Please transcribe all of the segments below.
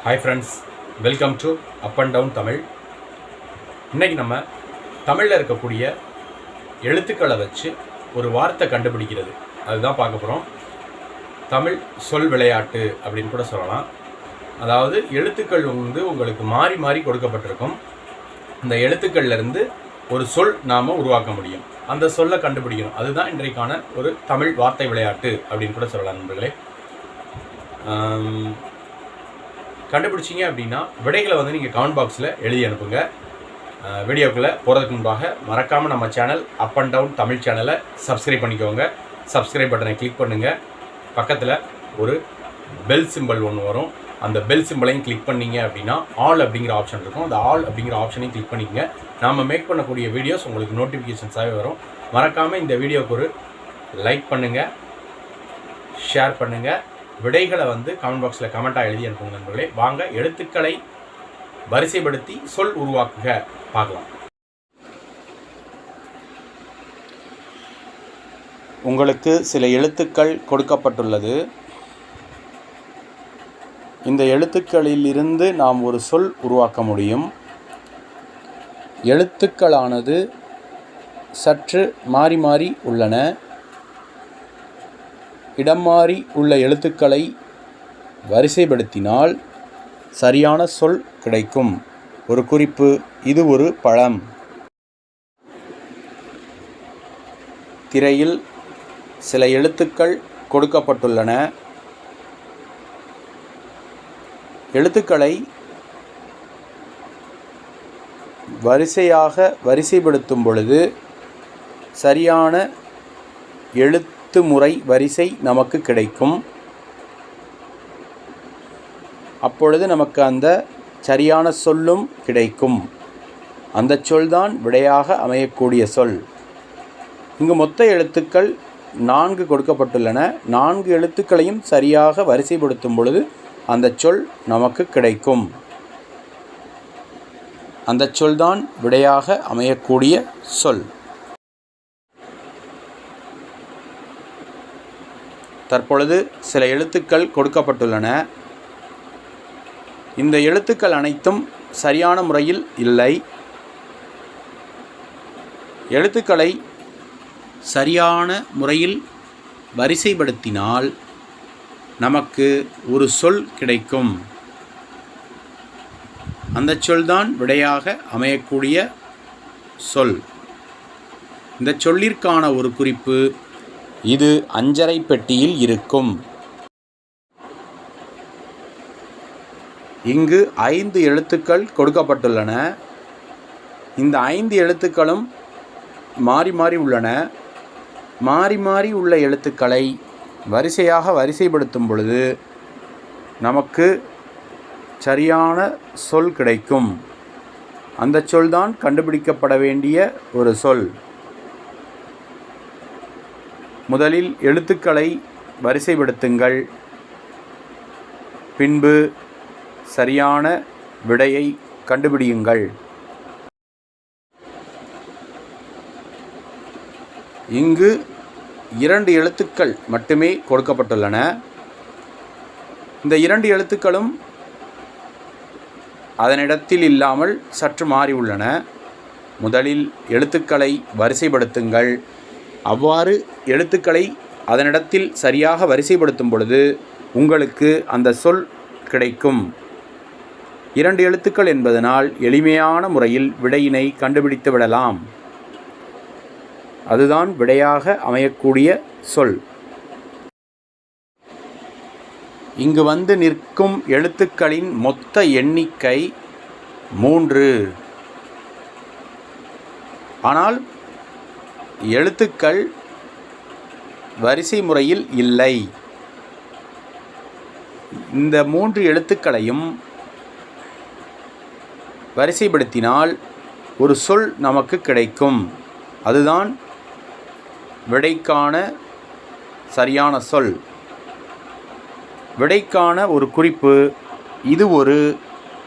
Hi friends, welcome to up and down Tamil. இன்றைக்கி நம்ம தமிழில் இருக்கக்கூடிய எழுத்துக்களை வச்சு ஒரு வார்த்தை கண்டுபிடிக்கிறது அதுதான் பார்க்க போகிறோம். தமிழ் சொல் விளையாட்டு அப்படின்னு கூட சொல்லலாம். அதாவது எழுத்துக்கள் உங்களுக்கு மாறி மாறி கொடுக்கப்பட்டிருக்கும். இந்த எழுத்துக்கள்லேருந்து ஒரு சொல் நாம் உருவாக்க முடியும். அந்த சொல்லை கண்டுபிடிக்கணும். அதுதான் இன்றைக்கான ஒரு தமிழ் வார்த்தை விளையாட்டு அப்படின்னு கூட சொல்லலாம் நண்பர்களே. கண்டுபிடிச்சிங்க அப்படின்னா விடைகளை நீங்கள் கமெண்ட் பாக்ஸில் எழுதி அனுப்புங்க. வீடியோக்குள்ளே போகிறதுக்கு முன்பாக மறக்காமல் நம்ம channel up and down Tamil சேனலை சப்ஸ்கிரைப் பண்ணிக்கோங்க. சப்ஸ்கிரைப் பட்டனை கிளிக் பண்ணுங்கள். பக்கத்தில் ஒரு பெல் சிம்பிள் ஒன்று வரும். அந்த பெல் சிம்பிளையும் கிளிக் பண்ணிங்க அப்படின்னா ஆல் அப்படிங்கிற ஆப்ஷன் இருக்கும். அந்த ஆல் அப்படிங்கிற ஆப்ஷனையும் கிளிக் பண்ணிக்கங்க. நாம் மேக் பண்ணக்கூடிய வீடியோஸ் உங்களுக்கு நோட்டிஃபிகேஷன்ஸாகவே வரும். மறக்காமல் இந்த வீடியோவுக்கு ஒரு லைக் பண்ணுங்கள், ஷேர் பண்ணுங்கள். விடைகளை கமெண்ட் பாக்ஸில் கமெண்ட்டாக எழுதி அனுப்புங்க நண்பர்களே. வாங்க எழுத்துக்களை வரிசைப்படுத்தி சொல் உருவாக்குக பார்க்கலாம். உங்களுக்கு சில எழுத்துக்கள் கொடுக்கப்பட்டுள்ளது. இந்த எழுத்துக்களிலிருந்து நாம் ஒரு சொல் உருவாக்க முடியும். எழுத்துக்களானது சற்று மாறி மாறி உள்ளன. இடம் மாறி உள்ள எழுத்துக்களை வரிசைப்படுத்தினால் சரியான சொல் கிடைக்கும். ஒரு குறிப்பு: இது ஒரு பழம். திரையில் சில எழுத்துக்கள் கொடுக்கப்பட்டுள்ளன. எழுத்துக்களை வரிசைப்படுத்தும் பொழுது சரியான முறை வரிசை நமக்கு கிடைக்கும். அப்பொழுது நமக்கு அந்த சரியான சொல்லும் கிடைக்கும். அந்த சொல்தான் விடையாக அமையக்கூடிய சொல். இங்கு மொத்த எழுத்துக்கள் 4 கொடுக்கப்பட்டுள்ளன. 4 எழுத்துக்களையும் சரியாக வரிசைப்படுத்தும் பொழுது அந்த சொல் நமக்கு கிடைக்கும். அந்த சொல்தான் விடையாக அமையக்கூடிய சொல். தற்பொழுது சில எழுத்துக்கள் கொடுக்கப்பட்டுள்ளன. இந்த எழுத்துக்கள் அனைத்தும் சரியான முறையில் இல்லை. எழுத்துக்களை சரியான முறையில் வரிசைப்படுத்தினால் நமக்கு ஒரு சொல் கிடைக்கும். அந்த சொல்தான் விடையாக அமையக்கூடிய சொல். இந்த சொல்லிற்கான ஒரு குறிப்பு: இது அஞ்சரை பெட்டியில் இருக்கும். இங்கு 5 எழுத்துக்கள் கொடுக்கப்பட்டுள்ளன. இந்த 5 எழுத்துக்களும் மாறி மாறி உள்ளன. மாறி மாறி உள்ள எழுத்துக்களை வரிசைப்படுத்தும் பொழுது நமக்கு சரியான சொல் கிடைக்கும். அந்த சொல்தான் கண்டுபிடிக்கப்பட வேண்டிய ஒரு சொல். முதலில் எழுத்துக்களை வரிசைப்படுத்துங்கள். பின்பு சரியான விடையை கண்டுபிடியுங்கள். இங்கு 2 எழுத்துக்கள் மட்டுமே கொடுக்கப்பட்டுள்ளன. இந்த 2 எழுத்துக்களும் அதனிடத்தில் இல்லாமல் சற்று மாறி உள்ளன. முதலில் எழுத்துக்களை வரிசைப்படுத்துங்கள். அவ்வாறு எழுத்துக்களை அதனிடத்தில் சரியாக வரிசைப்படுத்தும் பொழுது உங்களுக்கு அந்த சொல் கிடைக்கும். 2 எழுத்துக்கள் என்பதனால் எளிமையான முறையில் விடையினை கண்டுபிடித்து விடலாம். அதுதான் விடையாக அமையக்கூடிய சொல். இங்கு நிற்கும் எழுத்துக்களின் மொத்த எண்ணிக்கை 3. ஆனால் எழுத்துக்கள் வரிசை முறையில் இல்லை. இந்த 3 எழுத்துக்களையும் வரிசைப்படுத்தினால் ஒரு சொல் நமக்கு கிடைக்கும். அதுதான் விடைக்கான சரியான சொல். விடைக்கான ஒரு குறிப்பு: இது ஒரு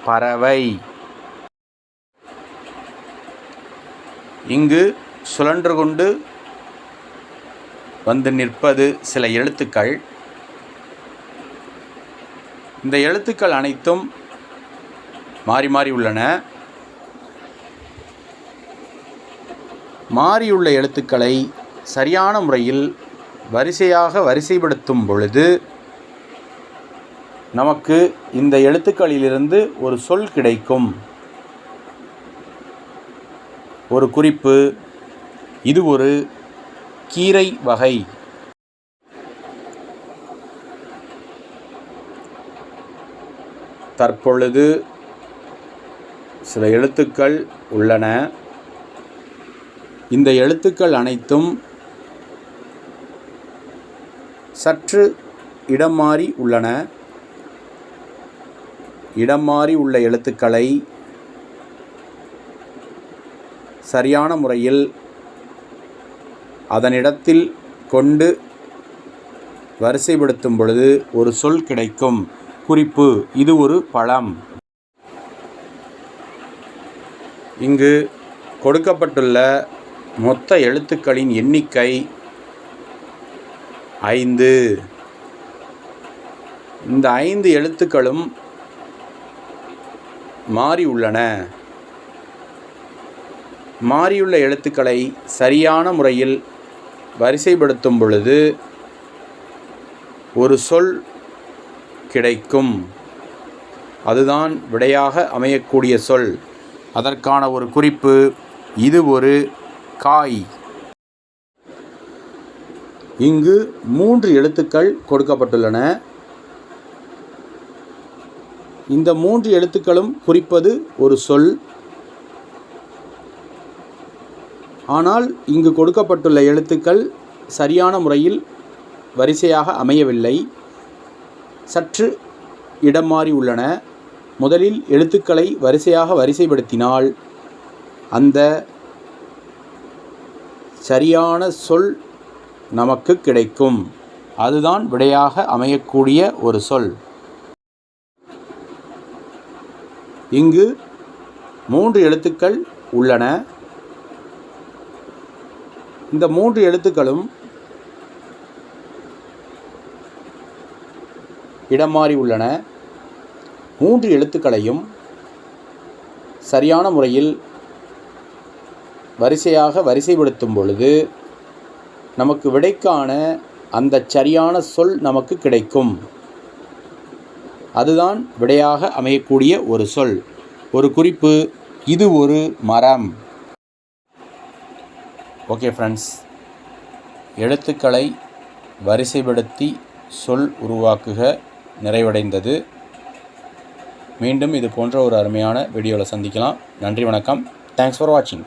பறவை. இங்கு சுழன்று கொண்டு நிற்பது சில எழுத்துக்கள். இந்த எழுத்துக்கள் அனைத்தும் மாறி மாறி உள்ளன. மாறியுள்ள எழுத்துக்களை சரியான முறையில் வரிசையாக வரிசைப்படுத்தும் பொழுது நமக்கு இந்த எழுத்துக்களிலிருந்து ஒரு சொல் கிடைக்கும். ஒரு குறிப்பு, இது ஒரு கீரை வகை. தற்பொழுது சில எழுத்துக்கள் உள்ளன. இந்த எழுத்துக்கள் அனைத்தும் சற்று இடம் மாறி உள்ளன. இடம் மாறி உள்ள எழுத்துக்களை சரியான முறையில் அதனிடத்தில் கொண்டு வரிசைப்படுத்தும் பொழுது ஒரு சொல் கிடைக்கும். குறிப்பு, இது ஒரு பழம். இங்கு கொடுக்கப்பட்டுள்ள மொத்த எழுத்துக்களின் எண்ணிக்கை 5. இந்த 5 எழுத்துக்களும் மாறி உள்ளன. மாறியுள்ள எழுத்துக்களை சரியான முறையில் வரிசைப்படுத்தும் பொழுது ஒரு சொல் கிடைக்கும். அதுதான் விடையாக அமையக்கூடிய சொல். அதற்கான ஒரு குறிப்பு, இது ஒரு காய். இங்கு 3 எழுத்துக்கள் கொடுக்கப்பட்டுள்ளன. இந்த 3 எழுத்துக்களும் குறிப்பது ஒரு சொல். ஆனால் இங்கு கொடுக்கப்பட்டுள்ள எழுத்துக்கள் சரியான முறையில் வரிசையாக அமையவில்லை. சற்று இடம் மாறி உள்ளன. முதலில் எழுத்துக்களை வரிசையாக வரிசைப்படுத்தினால் அந்த சரியான சொல் நமக்கு கிடைக்கும். அதுதான் விடையாக அமையக்கூடிய ஒரு சொல். இங்கு 3 எழுத்துக்கள் உள்ளன. இந்த 3 எழுத்துக்களும் இடம் மாறி உள்ளன. 3 எழுத்துக்களையும் சரியான முறையில் வரிசையாக வரிசைப்படுத்தும் பொழுது நமக்கு விடைக்கான அந்த சரியான சொல் நமக்கு கிடைக்கும். அதுதான் விடையாக அமையக்கூடிய ஒரு சொல். ஒரு குறிப்பு, இது ஒரு மரம். ஓகே ஃப்ரெண்ட்ஸ், எழுத்துக்களை வரிசைப்படுத்தி சொல் உருவாக்குக நிறைவடைந்தது. மீண்டும் இது போன்ற ஒரு அருமையான வீடியோவில் சந்திக்கலாம். நன்றி, வணக்கம். தேங்க்ஸ் ஃபார் வாட்சிங்.